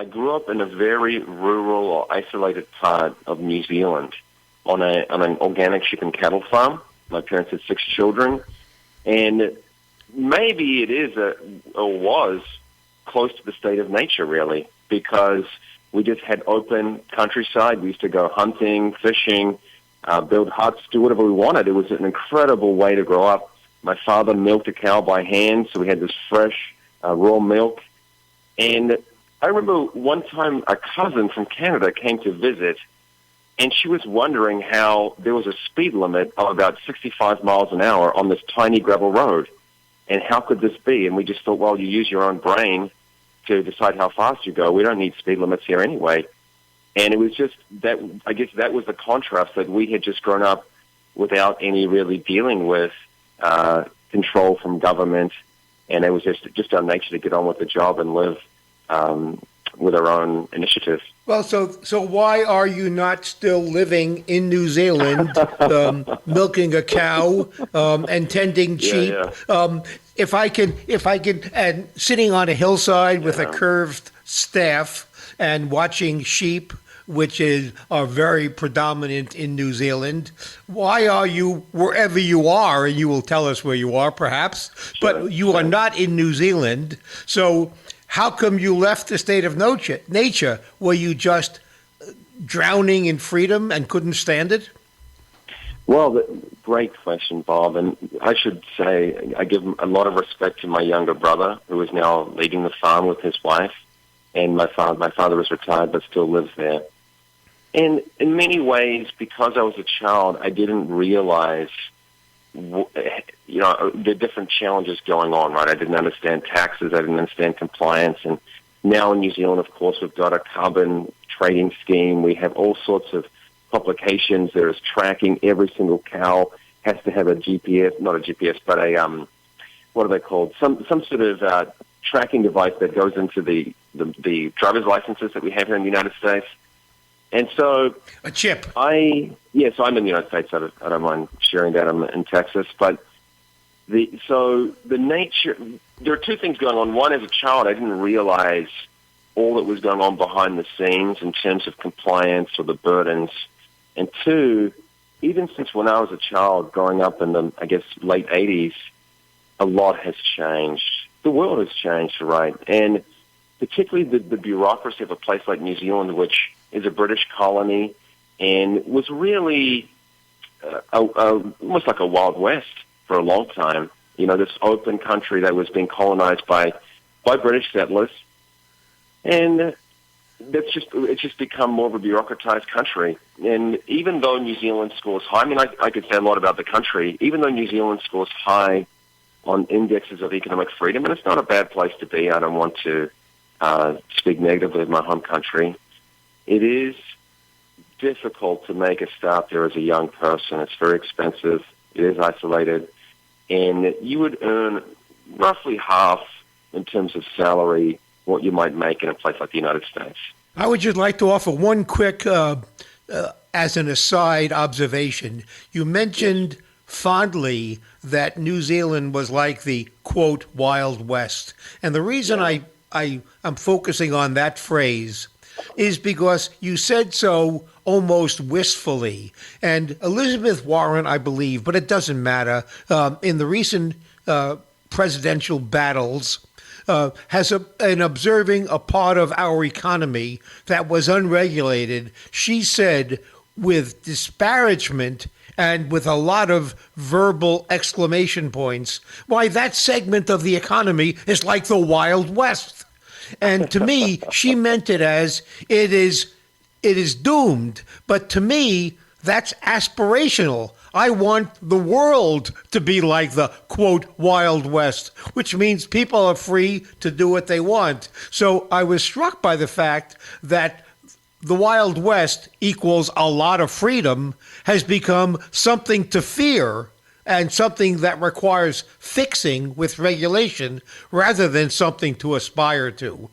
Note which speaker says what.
Speaker 1: I grew up in a very rural or isolated part of New Zealand on an organic sheep and cattle farm. My parents had 6 children, and maybe it is or was close to the state of nature, really, because we just had open countryside. We used to go hunting, fishing, build huts, do whatever we wanted. It was an incredible way to grow up. My father milked a cow by hand, so we had this fresh, raw milk. And I remember one time a cousin from Canada came to visit, and she was wondering how there was a speed limit of about 65 miles an hour on this tiny gravel road. And how could this be? And we just thought, well, you use your own brain to decide how fast you go. We don't need speed limits here anyway. And it was just that, I guess that was the contrast, that we had just grown up without any really dealing with control from government. And it was just our nature to get on with the job and live with our own initiative.
Speaker 2: Well, so why are you not still living in New Zealand, milking a cow and tending sheep?
Speaker 1: Yeah.
Speaker 2: If I can, and sitting on a hillside with a curved staff and watching sheep, which are very predominant in New Zealand. Why are you wherever you are? And you will tell us where you are, perhaps.
Speaker 1: Sure,
Speaker 2: but you are not in New Zealand. So how come you left the state of nature? Were you just drowning in freedom and couldn't stand it?
Speaker 1: Well, great question, Bob. And I should say I give a lot of respect to my younger brother, who is now leading the farm with his wife. And my father is retired but still lives there. And in many ways, because I was a child, I didn't realize, the different challenges going on, right? I didn't understand taxes. I didn't understand compliance. And now in New Zealand, of course, we've got a carbon trading scheme. We have all sorts of complications. There is tracking. Every single cow has to have a GPS, not a GPS, but what are they called? Some sort of tracking device that goes into the driver's licenses that we have here in the United States. And so
Speaker 2: a chip.
Speaker 1: So I'm in the United States. I don't mind sharing that. I'm in Texas, but the nature. There are two things going on. One, as a child, I didn't realize all that was going on behind the scenes in terms of compliance or the burdens. And two, even since when I was a child, growing up in the, I guess, late 80s, a lot has changed. The world has changed, right? And particularly the bureaucracy of a place like New Zealand, which is a British colony and was really almost like a Wild West for a long time. This open country that was being colonized by British settlers. And it's just become more of a bureaucratized country. And even though New Zealand scores high, I could say a lot about the country, even though New Zealand scores high on indexes of economic freedom, and it's not a bad place to be. I don't want to speak negatively of my home country. It is difficult to make a start there as a young person. It's very expensive. It is isolated. And you would earn roughly half in terms of salary what you might make in a place like the United States.
Speaker 2: I would just like to offer one quick, as an aside, observation. You mentioned fondly that New Zealand was like the, quote, Wild West. And the reason I'm focusing on that phrase is because you said so almost wistfully. And Elizabeth Warren, I believe, but it doesn't matter, in the recent presidential battles, in observing a part of our economy that was unregulated, she said with disparagement and with a lot of verbal exclamation points, why, that segment of the economy is like the Wild West. And to me, she meant it as it is doomed. But to me, that's aspirational. I want the world to be like the, quote, Wild West, which means people are free to do what they want. So I was struck by the fact that the Wild West equals a lot of freedom has become something to fear and something that requires fixing with regulation rather than something to aspire to.